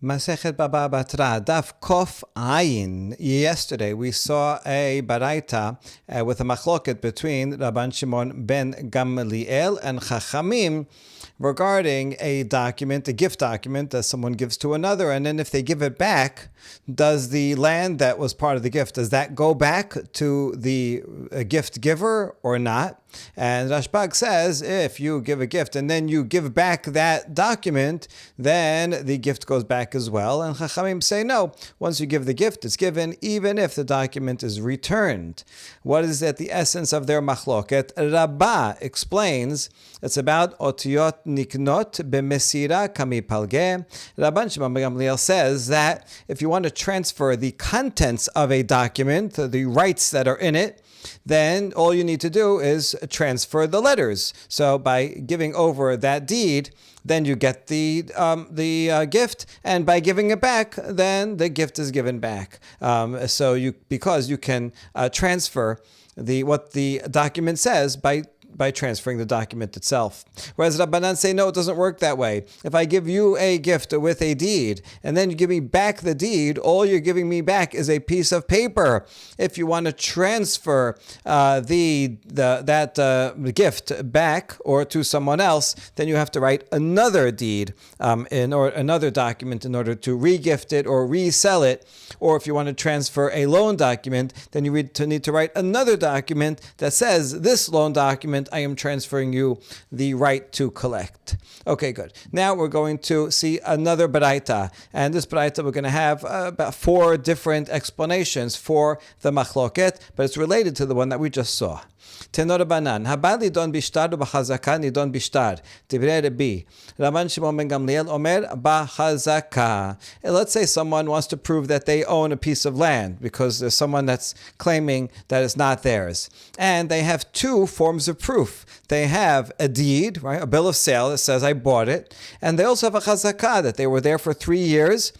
Masechet Baba Batra, Daf Kof Ayin. Yesterday we saw a baraita with a machloket between Rabban Shimon ben Gamliel and Chachamim regarding a document, a gift document that someone gives to another, and then if they give it back, does the land that was part of the gift, does that go back to the gift giver or not? And Rashbag says if you give a gift and then you give back that document, then the gift goes back as well. And Chachamim say no. Once you give the gift, it's given even if the document is returned. What is at the essence of their machloket? Rabbah explains it's about otiyot niknot b'mesira kami palge. Rabban Shimon ben Gamliel says that if you want to transfer the contents of a document, the rights that are in it, then all you need to do is transfer the letters. So by giving over that deed, then you get the gift, and by giving it back, then the gift is given back. Because you can transfer what the document says by transferring the document itself. Whereas Rabbanan say, no, it doesn't work that way. If I give you a gift with a deed, and then you give me back the deed, all you're giving me back is a piece of paper. If you want to transfer the gift back or to someone else, then you have to write another deed or another document in order to re-gift it or resell it. Or if you want to transfer a loan document, then you need to write another document that says, this loan document, I am transferring you the right to collect. Okay, good. Now we're going to see another baraita. And this baraita we're going to have about 4 different explanations for the machloket, but it's related to the one that we just saw. Tenor Banan, Habad nidon bishtar ubachazaka nidon bishtar. Divrei Rabbi. Rabban Shimon ben Gamliel omer bachazaka. Let's say someone wants to prove that they own a piece of land because there's someone that's claiming that it's not theirs. And they have 2 forms of proof. They have a deed, right, a bill of sale that says I bought it, and they also have a chazakah that they were there for 3 years.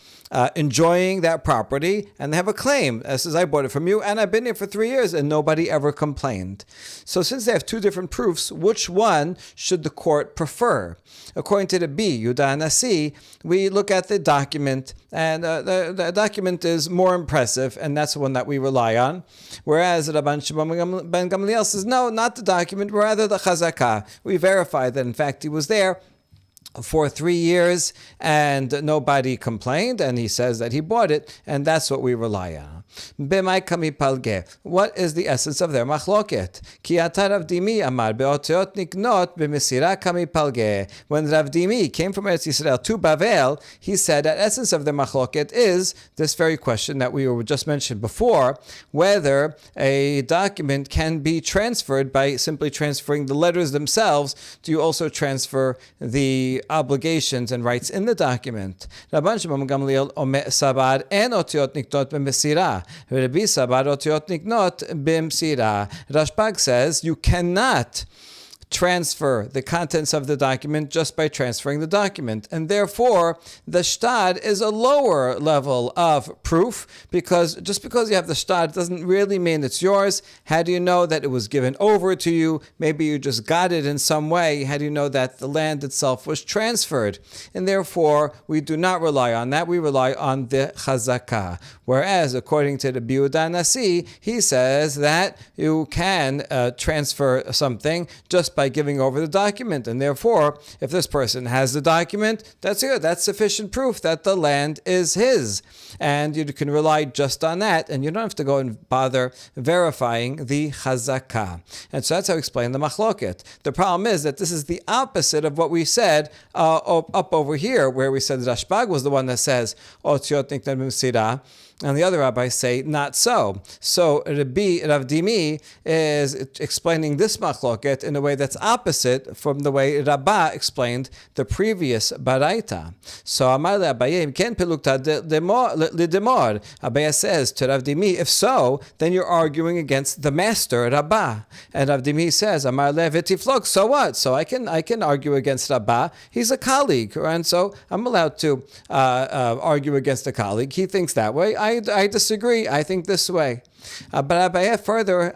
Enjoying that property, and they have a claim that says I bought it from you and I've been here for 3 years and nobody ever complained. So since they have 2 different proofs, which one should the court prefer? According to the B, Yudah Nasi, we look at the document, and the document is more impressive, and that's the one that we rely on. Whereas Rabban Shimon ben Gamliel says, no, not the document, rather the chazakah. We verify that in fact he was there for 3 years and nobody complained, and he says that he bought it, and that's what we rely on. B'mai kami palge. What is the essence of their machloket? Ki ata Rav Dimi amar be'oteot niknot b'mesira kami palge. When Rav Dimi came from Eretz Yisrael to Bavel, he said that essence of the machloket is this very question that we just mentioned before, whether a document can be transferred by simply transferring the letters themselves. Do you also transfer the obligations and rights in the document? Rabban Shimon ben Gamliel sabar en otiot niknot b'mesira. Rabbi sabar otiot niknot b'mesira. Rashbag says you cannot transfer the contents of the document just by transferring the document. And therefore, the shtad is a lower level of proof, because just because you have the shtad doesn't really mean it's yours. How do you know that it was given over to you? Maybe you just got it in some way. How do you know that the land itself was transferred? And therefore, we do not rely on that. We rely on the chazakah. Whereas, according to the Yudah Nasi, he says that you can transfer something just by giving over the document. And therefore, if this person has the document, that's good. That's sufficient proof that the land is his. And you can rely just on that, and you don't have to go and bother verifying the chazakah. And so that's how we explain the machloket. The problem is that this is the opposite of what we said up over here, where we said Rashbag was the one that says, Otziot niknot b'mesira, and the other rabbis say not so. So Rav Dimi is explaining this machloket in a way that's opposite from the way Rabbah explained the previous baraita. So Amar le'Abaye ken pelukta lidemor. Abaye says to Rav Dimi, if so, then you're arguing against the master Rabbah. And Rav Dimi says, Amar le'Vetiflok, so what? So I can argue against Rabbah. He's a colleague, and so I'm allowed to argue against a colleague. He thinks that way. I disagree. I think this way. But Abaye further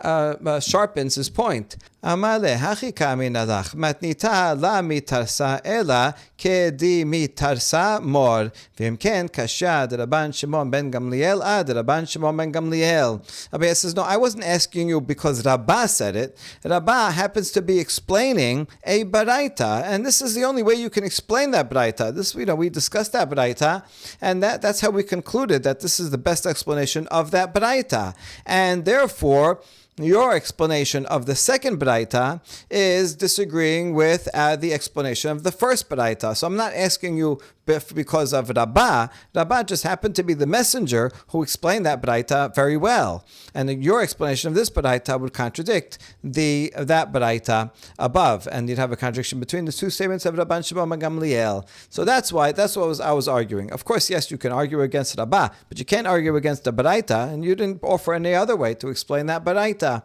sharpens his point. Amale hachi kami nadach matnita la mitarsa ela kedi mitarsa mor v'imken kasha Rabban Shimon ben Gamliel ad Rabban Shimon ben Gamliel. Abaye says, no, I wasn't asking you because Rabbah said it. Rabbah happens to be explaining a baraita, and this is the only way you can explain that baraita. This, we discussed that baraita, and that's how we concluded that this is the best explanation of that baraita, and therefore your explanation of the second baraita is disagreeing with the explanation of the first baraita. So I'm not asking you because of Rabbah. Rabbah just happened to be the messenger who explained that baraita very well. And your explanation of this baraita would contradict that baraita above. And you'd have a contradiction between the two statements of Rabban Shimon ben Gamliel. So that's what I was arguing. Of course, yes, you can argue against Rabbah, but you can't argue against the baraita, and you didn't offer any other way to explain that baraita.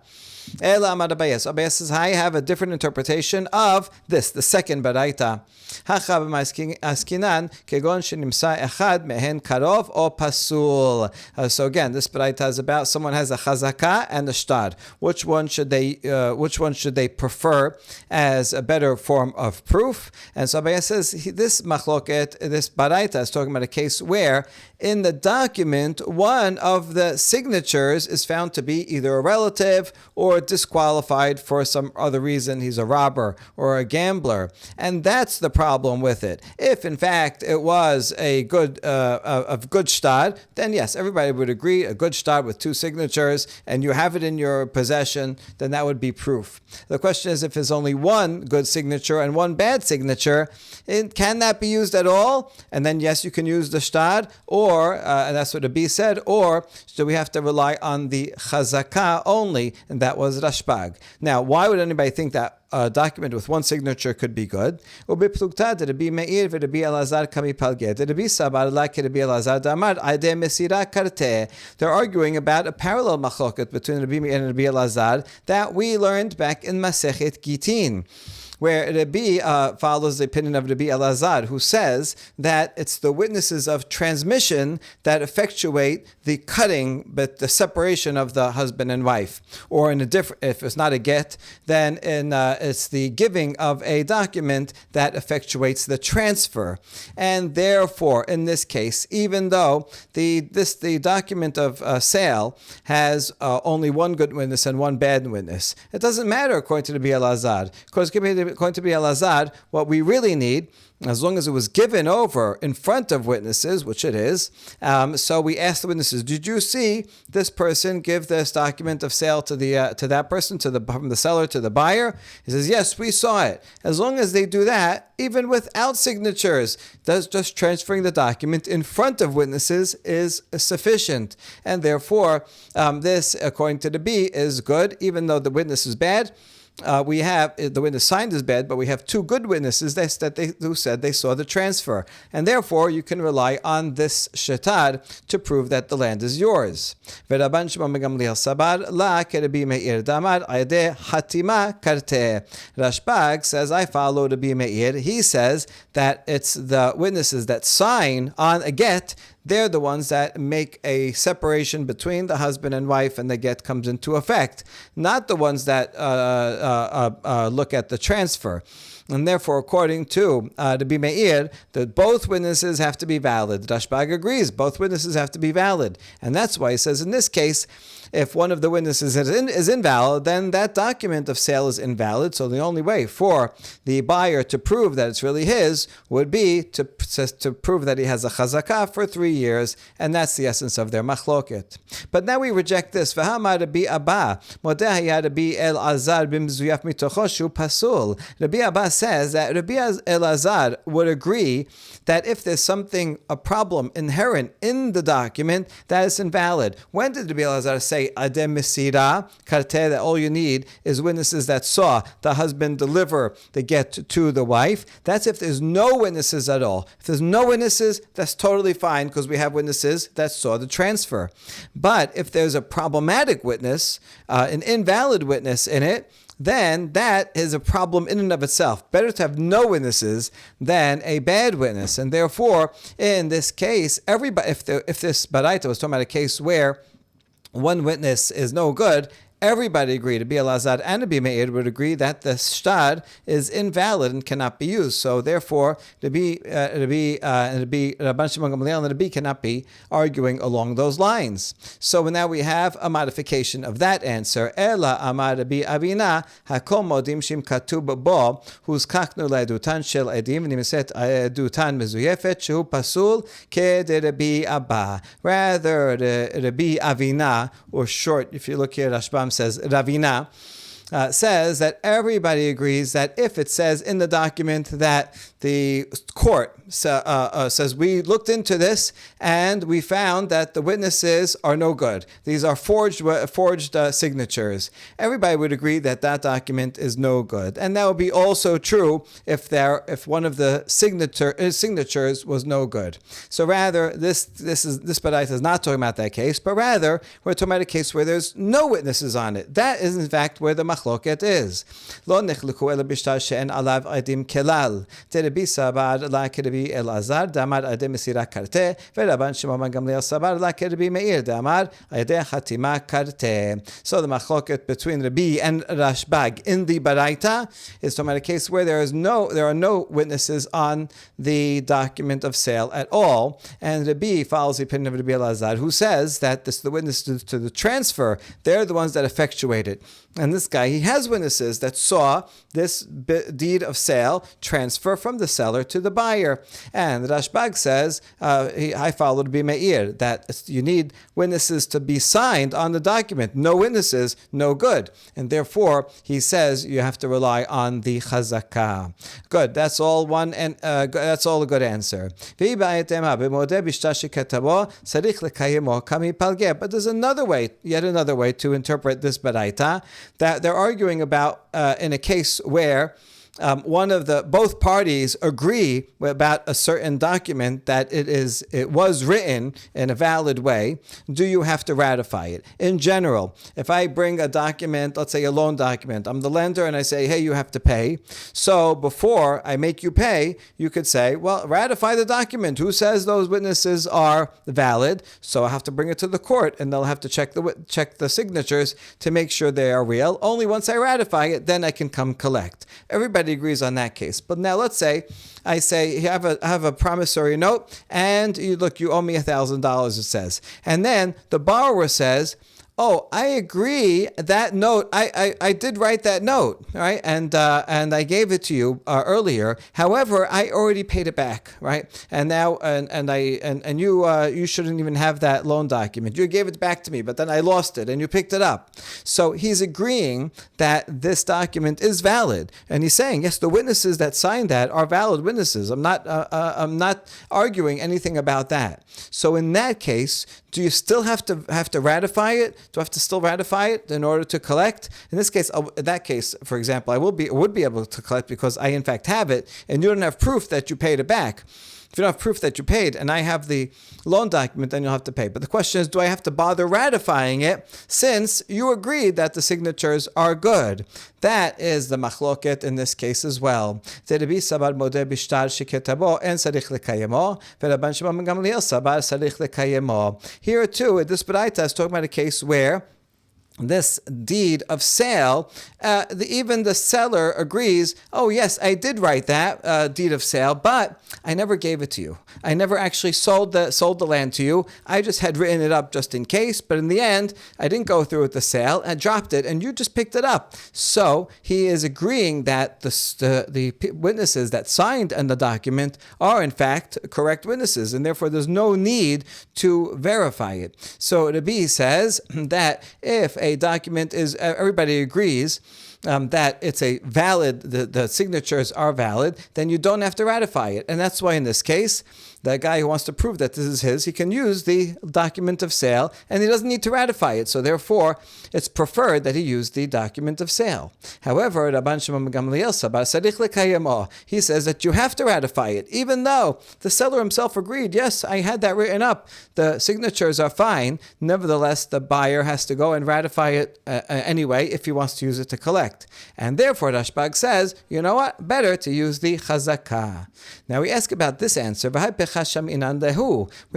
Ela Amar Abaye. So Abaye says, I have a different interpretation of this, the second baraita. Askinan kegon shenimsa echad mehen karov or pasul. So again, this baraita is about someone has a chazaka and a shtar. Which one should they prefer as a better form of proof? And so Abaye says this machloket, this baraita is talking about a case where in the document one of the signatures is found to be either a relative or disqualified for some other reason. He's a robber or a gambler, and that's the problem with it. If in fact it was a good shtar, then yes, everybody would agree a good shtar with two signatures, and you have it in your possession, then that would be proof. The question is, if there's only one good signature and one bad signature, can that be used at all? And then yes, you can use the shtar, or and that's what the B said, or do we have to rely on the chazaka only? And that was Rashbag. Now, why would anybody think that a document with one signature could be good? They're arguing about a parallel machloket between Rabbi Meir and Rabbi Elazar that we learned back in Masechet Gitin, where Rabbi follows the opinion of Rabbi Elazar, who says that it's the witnesses of transmission that effectuate the cutting, but the separation of the husband and wife. Or if it's not a get, then it's the giving of a document that effectuates the transfer. And therefore, in this case, even though the document of sale has only one good witness and one bad witness, it doesn't matter according to Rabbi Elazar, because according to Rabbi Elazar, what we really need, as long as it was given over in front of witnesses, which it is, so we ask the witnesses, did you see this person give this document of sale to that person, from the seller to the buyer? He says, yes, we saw it. As long as they do that, even without signatures, just transferring the document in front of witnesses is sufficient. And therefore, this, according to the B, is good, even though the witness is bad. We have the witness signed is bad, but we have two good witnesses who said they saw the transfer, and therefore you can rely on this shetar to prove that the land is yours. Rabban Shimon ben Gamliel sabar la keRabbi Meir damar ayde hatima karte. Rashbag says, I follow Rabbi Meir. He says that it's the witnesses that sign on a get. They're the ones that make a separation between the husband and wife, and the get comes into effect, not the ones that look at the transfer. And therefore, according to Rabbi Meir, that both witnesses have to be valid. Rashbag agrees, both witnesses have to be valid. And that's why he says, in this case, if one of the witnesses is invalid, then that document of sale is invalid. So the only way for the buyer to prove that it's really his would be to prove that he has a chazakah for 3 years, and that's the essence of their machloket. But now we reject this. Rabbi Abba says that Rabbi Elazar would agree that if there's a problem inherent in the document, that is invalid. When did Rabbi Elazar say adem mesira karte, that all you need is witnesses that saw the husband deliver the get to the wife? That's if there's no witnesses at all. If there's no witnesses, that's totally fine, because we have witnesses that saw the transfer. But if there's a problematic witness, an invalid witness in it, then that is a problem in and of itself. Better to have no witnesses than a bad witness. And therefore, in this case, if this baraita was talking about a case where one witness is no good everybody agreed, Rabbi Elazar and Rabbi Meir would agree that the shtar is invalid and cannot be used. So therefore, Rabban Shimon Gamliel and Rabbi cannot be arguing along those lines. So now we have a modification of that answer. Ela amar Rabbi Avina hakol modim shim katub bo huzkachnu le'edutan shel edim v'nimeset edutan mezuyefet shehu pasul ke Rabbi Abba. Rather, Rabbi Avina, or short, if you look here, Rashbam says Ravina, says that everybody agrees that if it says in the document that the court says we looked into this and we found that the witnesses are no good. These are forged signatures. Everybody would agree that that document is no good, and that would be also true if one of the signatures was no good. So rather, this baraita is not talking about that case, but rather we're talking about a case where there's no witnesses on it. That is in fact where the machloket is. Lo nechleku ela bishtar she'en alav adim kelal. Rabbi Sabar la Rabbi Elazar damar ade mesira karte, ve'Rabban Shimon Gamliel Sabar la Rabbi Meir damar ade chatima karte. So the machloket between Rabbi and Rashbag in the baraita is talking about a case where there are no witnesses on the document of sale at all, and Rabbi follows the opinion of Rabbi Elazar, who says that the witnesses to the transfer, they're the ones that effectuate it. And this guy, he has witnesses that saw this deed of sale transfer from the seller to the buyer. And Rashbag says, I followed Rabbi Meir, that you need witnesses to be signed on the document. No witnesses, no good. And therefore, he says you have to rely on the chazakah. Good, that's all that's all a good answer. But there's yet another way to interpret this baraita, that they're arguing about in a case where both parties agree about a certain document that it was written in a valid way. Do you have to ratify it? In general, if I bring a document, let's say a loan document, I'm the lender and I say, hey, you have to pay. So before I make you pay, you could say, well, ratify the document. Who says those witnesses are valid? So I have to bring it to the court and they'll have to check the signatures to make sure they are real. Only once I ratify it, then I can come collect. Everybody agrees on that case. But now let's say I say, I have a promissory note and you owe me $1,000, it says. And then the borrower says, oh, I agree that note. I did write that note, right? And I gave it to you earlier. However, I already paid it back, right? And now you shouldn't even have that loan document. You gave it back to me, but then I lost it and you picked it up. So he's agreeing that this document is valid, and he's saying, yes, the witnesses that signed that are valid witnesses. I'm not arguing anything about that. So in that case, do you still have to ratify it? Do I have to still ratify it in order to collect? In that case, for example, I would be able to collect because I in fact have it, and you don't have proof that you paid it back. If you don't have proof that you paid, and I have the loan document, then you'll have to pay. But the question is, do I have to bother ratifying it since you agreed that the signatures are good? That is the machloket in this case as well. Here too, this baraita is talking about a case where this deed of sale, even the seller agrees, oh yes, I did write that deed of sale, but I never gave it to you. I never actually sold the land to you. I just had written it up just in case, but in the end, I didn't go through with the sale and dropped it, and you just picked it up. So he is agreeing that the witnesses that signed on the document are in fact correct witnesses, and therefore there's no need to verify it. So Rabbi says that if a document is, everybody agrees that it's a valid, the signatures are valid, then you don't have to ratify it. And that's why in this case, the guy who wants to prove that this is his, he can use the document of sale and he doesn't need to ratify it. So therefore, it's preferred that he use the document of sale. However, Rabban Shimon Gamliel Sabar Sarich Lekayemo, he says that you have to ratify it, even though the seller himself agreed, yes, I had that written up, the signatures are fine. Nevertheless, the buyer has to go and ratify it anyway if he wants to use it to collect. correct. And therefore, Rashbag says, you know what? Better to use the chazakah. Now we ask about this answer. We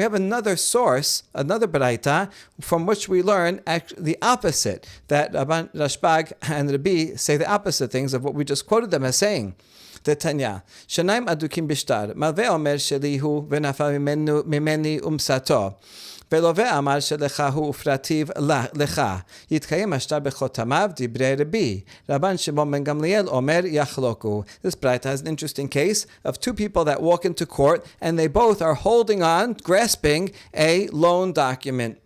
have another source, another baraita, from which we learn the opposite, that Rashbag and Rabbi say the opposite things of what we just quoted them as saying. The Tanya, Shanaim adukim bishtar, malve omer shelihu v'nafal mimeni umsato. ולווה אמר שלך הוא ופרטיו לך. יתקיים השטר בחותמיו דברי רבי. רבן שמעון בן גמליאל אומר יחלוקו. This Braita has an interesting case of two people that walk into court and they both are holding on, grasping a loan document.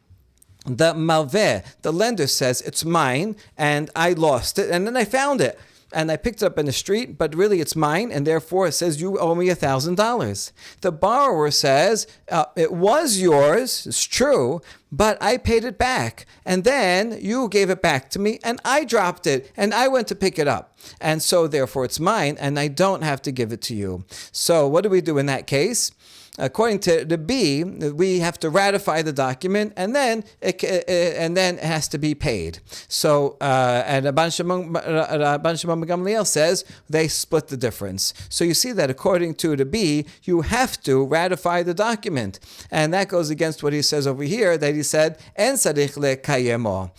The malveh, the lender says, it's mine and I lost it and then I found it. And I picked it up in the street, but really it's mine, and therefore it says you owe me $1,000. The borrower says, it was yours, it's true, but I paid it back. And then you gave it back to me, and I dropped it, and I went to pick it up. And so therefore it's mine, and I don't have to give it to you. So what do we do in that case? According to the B, we have to ratify the document, and then it has to be paid. So, and Rabban Shimon ben Gamliel says they split the difference. So you see that according to the B, you have to ratify the document, and that goes against what he says over here. That he said en tzarich lekayemo.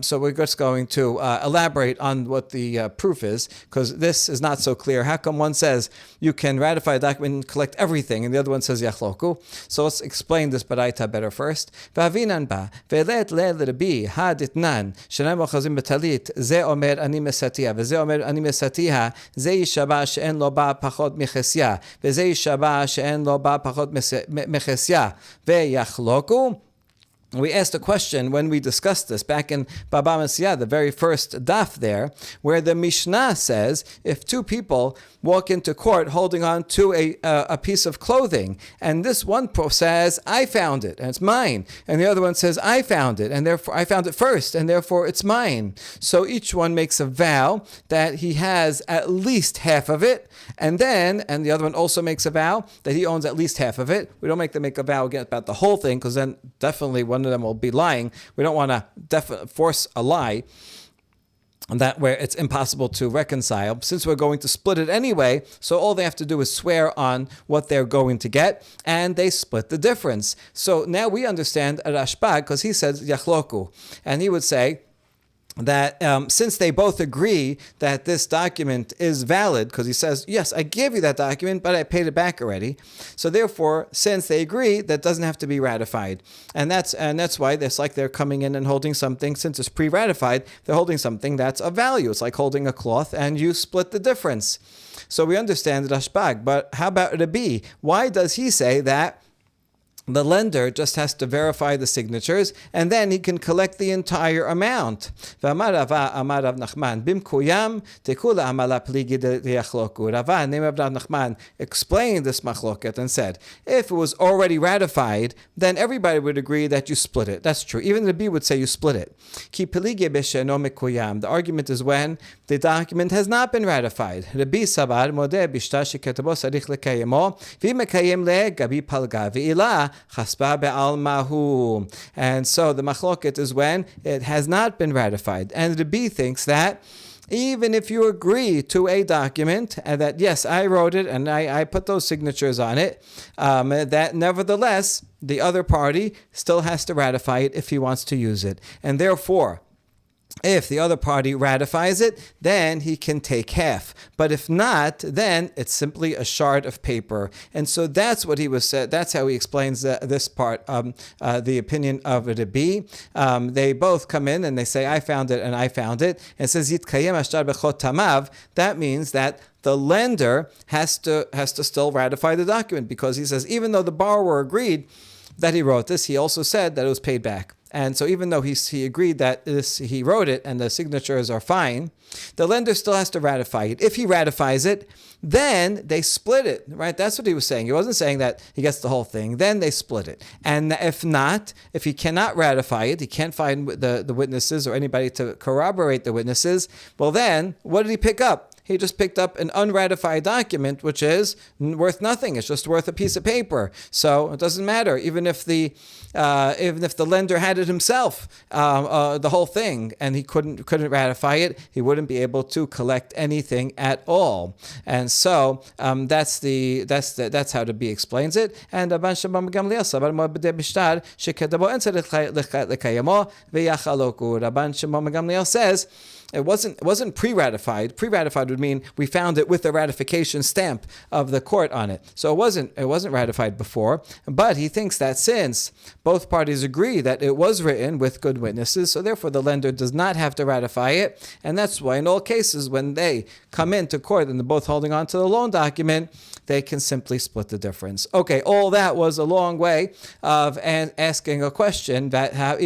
So we're just going to elaborate on what the proof is, because this is not so clear. How come one says you can ratify a document and collect everything, and the other one says yachloku? So let's explain this baraita better first. V'avinan ba ve'let le'el Rabbi haditnan shenay mochazim betalit ze omer ani mesatia v'ze omer ani mesatiha ze yishaba she'en lo ba pachot mechesya v'ze yishaba she'en lo ba pachot mechesya ve'yachloku. We asked a question when we discussed this back in Baba Metzia, the very first daf there, where the Mishnah says if two people walk into court holding on to a piece of clothing, and this one says, I found it, and it's mine, and the other one says, I found it, and therefore I found it first, and therefore it's mine. So each one makes a vow that he has at least half of it, and the other one also makes a vow that he owns at least half of it. We don't make them make a vow again about the whole thing, because then definitely one of them will be lying. We don't want to force a lie that where it's impossible to reconcile. Since we're going to split it anyway, so all they have to do is swear on what they're going to get, and they split the difference. So now we understand Rashbag, because he says yachloku, and he would say that since they both agree that this document is valid, because he says, yes, I gave you that document, but I paid it back already. So therefore, since they agree, that doesn't have to be ratified. And that's why it's like they're coming in and holding something, since it's pre-ratified, they're holding something that's of value. It's like holding a cloth and you split the difference. So we understand Rashbag, but how about Rabbi? Why does he say that the lender just has to verify the signatures, and then he can collect the entire amount? Rava, name of Rav Nachman, explained this machloket and said, if it was already ratified, then everybody would agree that you split it. That's true. Even the B would say you split it. The argument is when the document has not been ratified. Rabbi sabar modeh bishtar sheketabo sarich lekayemo v'imekayem le gabi palga v'ila chasba be'al mahu. And so the machloket is when it has not been ratified. And Rabbi thinks that even if you agree to a document and that, yes, I wrote it and I put those signatures on it, that nevertheless, the other party still has to ratify it if he wants to use it. And therefore, if the other party ratifies it, then he can take half. But if not, then it's simply a shard of paper. And so that's what he was said. That's how he explains this part, the opinion of Rabbi. They both come in and they say, I found it and I found it. And it says, Yitkayem ashtar bechot tamav. That means that the lender has to still ratify the document, because he says, even though the borrower agreed that he wrote this, he also said that it was paid back. And so even though he agreed that he wrote it and the signatures are fine, the lender still has to ratify it. If he ratifies it, then they split it, right? That's what he was saying. He wasn't saying that he gets the whole thing. Then they split it. And if not, if he cannot ratify it, he can't find the witnesses or anybody to corroborate the witnesses, well then, what did he pick up? He just picked up an unratified document, which is worth nothing. It's just worth a piece of paper. So it doesn't matter, even if the lender had it himself, the whole thing, and he couldn't ratify it, he wouldn't be able to collect anything at all. And so that's how the B explains it. And Rabban Shimon ben Gamliel says it wasn't pre-ratified. Pre-ratified would mean we found it with the ratification stamp of the court on it. So it wasn't ratified before. But he thinks that since both parties agree that it was written with good witnesses, so therefore the lender does not have to ratify it. And that's why in all cases when they come into court and they're both holding on to the loan document, they can simply split the difference. Okay, all that was a long way of asking a question that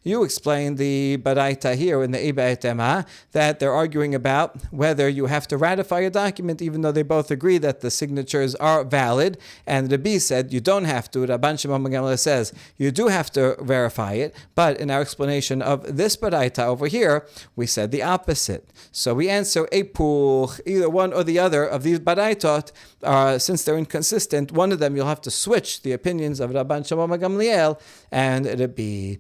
you explained the baraita here in the Iba that they're arguing about whether you have to ratify a document even though they both agree that the signatures are valid. And the B said you don't have to. Rabban Shimon ben Gamliel says you do have to verify it. But in our explanation of this baraita over here, we said the opposite. So we answer epuch, either one or the other of these baraitot, since they're inconsistent, one of them you'll have to switch the opinions of Rabban Shimon ben Gamliel and the B.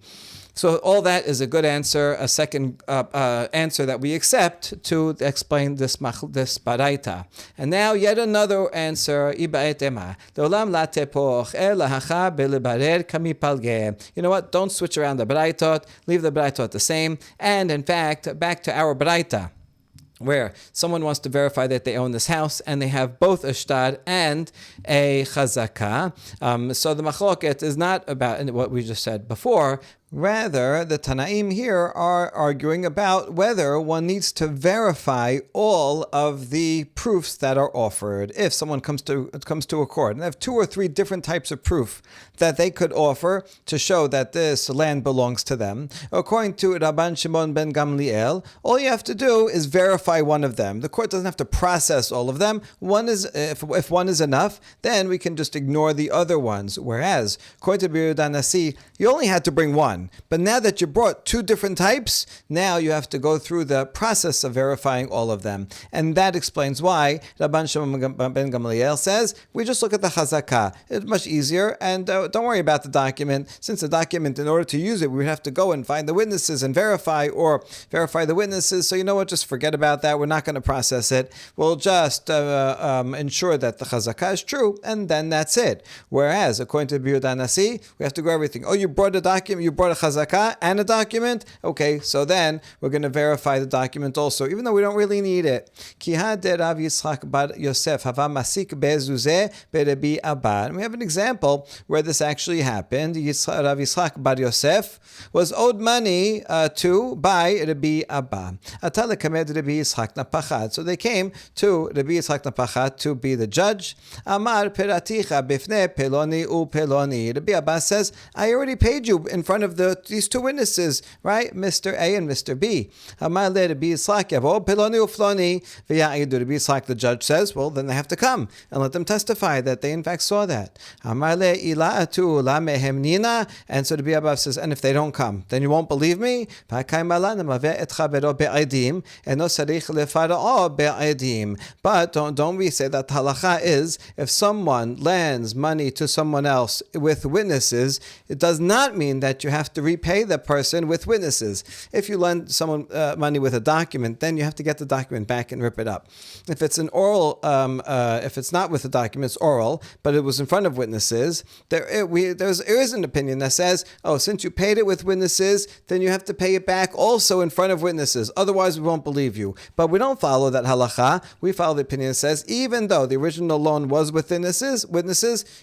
So all that is a good answer, a second answer that we accept to explain this baraita. And now yet another answer, you know what, don't switch around the baraitot, leave the baraitot the same. And in fact, back to our baraita, where someone wants to verify that they own this house and they have both a shtar and a chazaka. So the machloket is not about what we just said before. Rather, the Tanaim here are arguing about whether one needs to verify all of the proofs that are offered. If someone comes to a court and they have 2 or 3 different types of proof that they could offer to show that this land belongs to them, according to Rabban Shimon ben Gamliel, all you have to do is verify one of them. The court doesn't have to process all of them. If one is enough, then we can just ignore the other ones. Whereas, according to Birudan Nasi, you only had to bring one. But now that you brought 2 different types, now you have to go through the process of verifying all of them. And that explains why Rabban Shimon ben Gamliel says, we just look at the chazakah. It's much easier, and don't worry about the document. Since the document, in order to use it, we would have to go and find the witnesses and verify the witnesses. So you know what, just forget about that. We're not going to process it. We'll just ensure that the chazakah is true, and then that's it. Whereas, according to Birudan Nasi, we have to go everything. Oh, you brought a document, you brought a chazakah and a document? Okay, so then we're going to verify the document also, even though we don't really need it. Ki had Rav Yitzchak bar Yosef hava masik bezuzeh berebi abba. And we have an example where this actually happened. Rav Yitzchak bar Yosef was owed money to buy Rabbi Abba. Atale kamed Rabbi Yitzchak napachat. So they came to Rabbi Yitzchak napachat to be the judge. Amar peraticha bifne peloni u peloni. Rabbi Abba says, I already paid you in front of these 2 witnesses, right? Mr. A and Mr. B. Amar le Rabbi Yitzchak yavo peloni u floni v'ya'idu. Rabbi Yitzchak, the judge, says, well, then they have to come and let them testify that they in fact saw that. Amar le ila'atu la mehem nina. And so Rabbi Abba says, and if they don't come, then you won't believe me? But don't we say that halacha is if someone lends money to someone else with witnesses, it does not mean that you have to repay the person with witnesses. If you lend someone money with a document, then you have to get the document back and rip it up. If it's an oral, if it's not with a document, it's oral, but it was in front of witnesses, there is an opinion that says, oh, since you paid it with witnesses, then you have to pay it back also in front of witnesses. Otherwise, we won't believe you. But we don't follow that halacha. We follow the opinion that says, even though the original loan was with witnesses,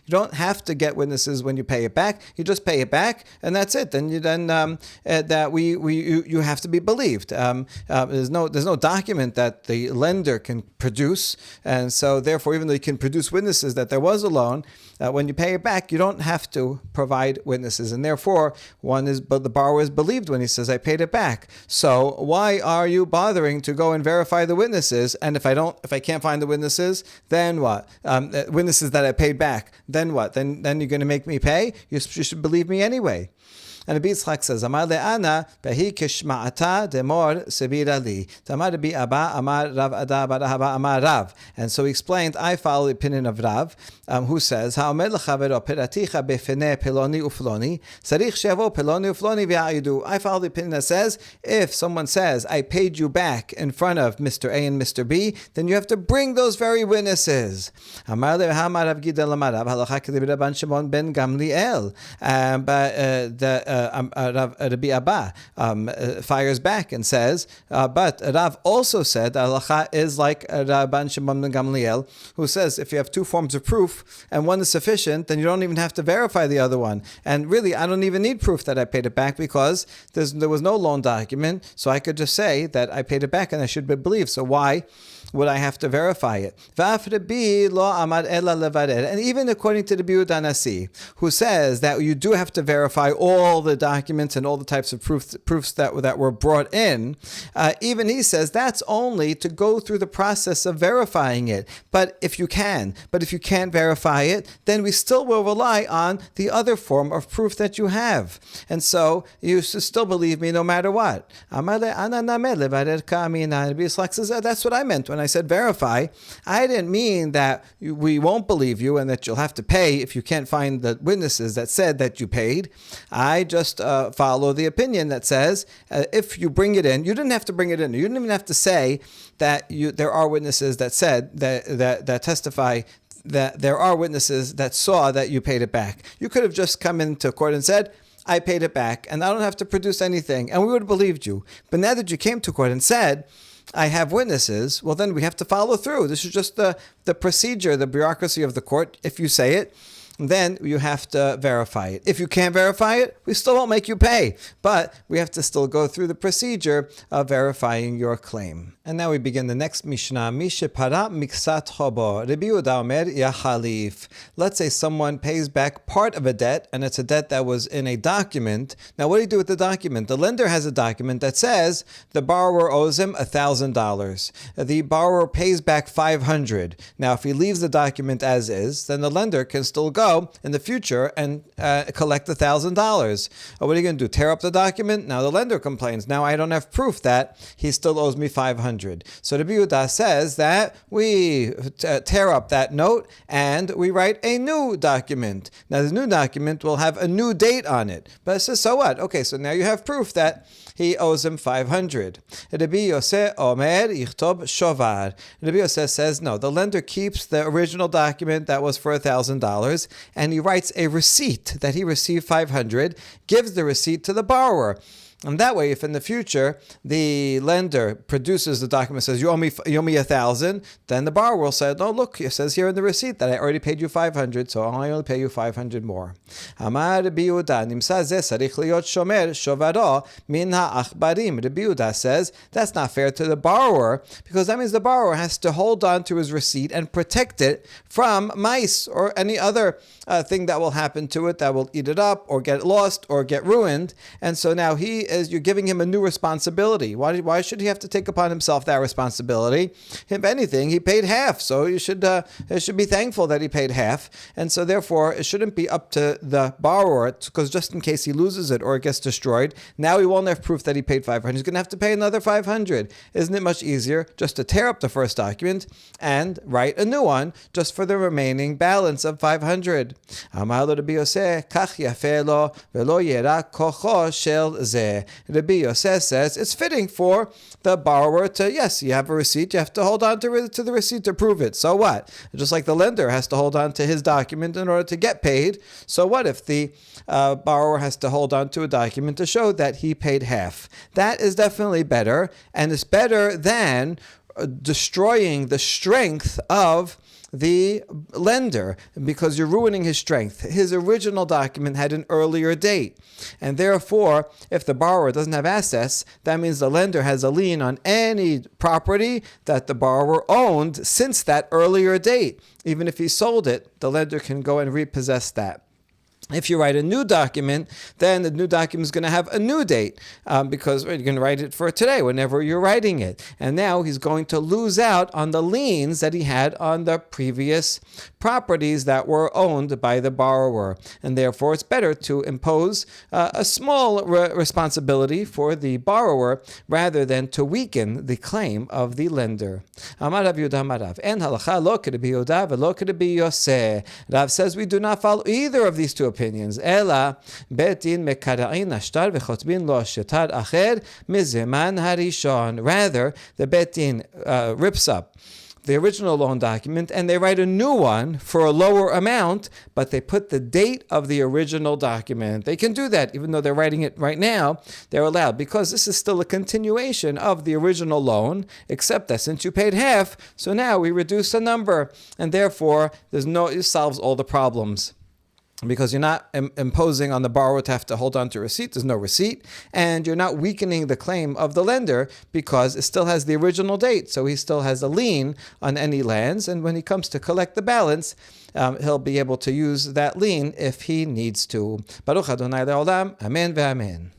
you don't have to get witnesses when you pay it back. You just pay it back, and that's it. Then you have to be believed. There's no document that the lender can produce, and so therefore, even though you can produce witnesses that there was a loan, when you pay it back, you don't have to provide witnesses, and therefore, the borrower is believed when he says, I paid it back. So why are you bothering to go and verify the witnesses? And if I can't find the witnesses, then what? Witnesses that I paid back, then what? Then you're going to make me pay? You should believe me anyway. And Rabbi Yitzchak says, Amar le'ana behi kishma'ata demor sebira li. Tamar Rabbi Abba Amar Rav Ada bar Ahava Amar Rav. And so he explained, I follow the opinion of Rav, who says, Ha'omer lechavero piraticha befenei peloni ufloni, sarich shevo peloni ufloni v'ya'idu. I follow the opinion that says, if someone says, I paid you back in front of Mr. A and Mr. B, then you have to bring those very witnesses. Amar le'hamar Rav Gidel Amar Rav halacha k'dei Rabban Shimon ben Gamliel. Rabbi Abba fires back and says, but Rav also said that halacha is like Rabban Shimon ben Gamliel, who says if you have two forms of proof and one is sufficient, then you don't even have to verify the other one. And really, I don't even need proof that I paid it back because there was no loan document, so I could just say that I paid it back and I should be believed. So why would I have to verify it? And even according to the Yehuda Nasi, who says that you do have to verify all the documents and all the types of proofs that were brought in, even he says that's only to go through the process of verifying it. But if you can't verify it, then we still will rely on the other form of proof that you have. And so you should still believe me no matter what. That's what I meant when I said verify. I didn't mean that we won't believe you and that you'll have to pay if you can't find the witnesses that said that you paid. I just follow the opinion that says if you bring it in, you didn't have to bring it in. You didn't even have to say that there are witnesses that said that testify that there are witnesses that saw that you paid it back. You could have just come into court and said, I paid it back and I don't have to produce anything, and we would have believed you. But now that you came to court and said, I have witnesses, well then we have to follow through. This is just the procedure, the bureaucracy of the court. If you say it, then you have to verify it. If you can't verify it, we still won't make you pay. But we have to still go through the procedure of verifying your claim. And now we begin the next Mishnah. Mishepara miksat chobo. Rabbi Yehuda Omer yachalif. Let's say someone pays back part of a debt, and it's a debt that was in a document. Now, what do you do with the document? The lender has a document that says the borrower owes him $1,000. The borrower pays back $500. Now, if he leaves the document as is, then the lender can still go in the future and collect $1,000. What are you going to do? Tear up the document? Now the lender complains. Now I don't have proof that he still owes me $500. So the Yehuda says that we tear up that note and we write a new document. Now the new document will have a new date on it. But it says, so what? Okay, so now you have proof that he owes him $500. Rabbi Yosef Omer yichtob shovar. Rabbi Yosef says, no, the lender keeps the original document that was for $1,000 and he writes a receipt that he received $500, gives the receipt to the borrower. And that way, if in the future the lender produces the document, says you owe me $1,000, then the borrower will say, "No, look, it says here in the receipt that I already paid you $500, so I only pay you $500 more." Amar Rabbi Yehuda, nimsa zeh sarich liot shomer shovaro min ha'achbarim. Rabbi Yehuda says that's not fair to the borrower because that means the borrower has to hold on to his receipt and protect it from mice or any other thing that will happen to it that will eat it up or get lost or get ruined. And so now you're giving him a new responsibility. Why should he have to take upon himself that responsibility? If anything, he paid half, so you should be thankful that he paid half. And so therefore, it shouldn't be up to the borrower, because just in case he loses it or it gets destroyed, now he won't have proof that he paid $500. He's going to have to pay another $500. Isn't it much easier just to tear up the first document and write a new one just for the remaining balance of $500? Amar lo Rabbi Yosef, kach yafeh lo velo yera kocho shel zeh. Rabbi Yosef says it's fitting for the borrower to, yes, you have a receipt, you have to hold on to the receipt to prove it. So what? Just like the lender has to hold on to his document in order to get paid. So what if the borrower has to hold on to a document to show that he paid half? That is definitely better, and it's better than destroying the strength of the lender, because you're ruining his strength. His original document had an earlier date, and therefore, if the borrower doesn't have assets, that means the lender has a lien on any property that the borrower owned since that earlier date. Even if he sold it, the lender can go and repossess that. If you write a new document, then the new document is going to have a new date because you're going to write it for today whenever you're writing it. And now he's going to lose out on the liens that he had on the previous properties that were owned by the borrower. And therefore, it's better to impose a small responsibility for the borrower rather than to weaken the claim of the lender. Amar Rav Yehuda Amar Rav, en halacha lo k'Rabbi Yehuda velo k'Rabbi Yoseh. Rav says we do not follow either of these two opinions. Ela bet din mekara'in ashtar v'chotbin lo shetar acher mizeman harishon. Rather, the bet din rips up the original loan document and they write a new one for a lower amount, but they put the date of the original document. They can do that even though they're writing it right now. They're allowed because this is still a continuation of the original loan, except that since you paid half, so now we reduce the number, and therefore it solves all the problems. Because you're not imposing on the borrower to have to hold on to a receipt. There's no receipt. And you're not weakening the claim of the lender because it still has the original date. So he still has a lien on any lands. And when he comes to collect the balance, he'll be able to use that lien if he needs to. Baruch Adonai Le'olam. Amen ve'amen.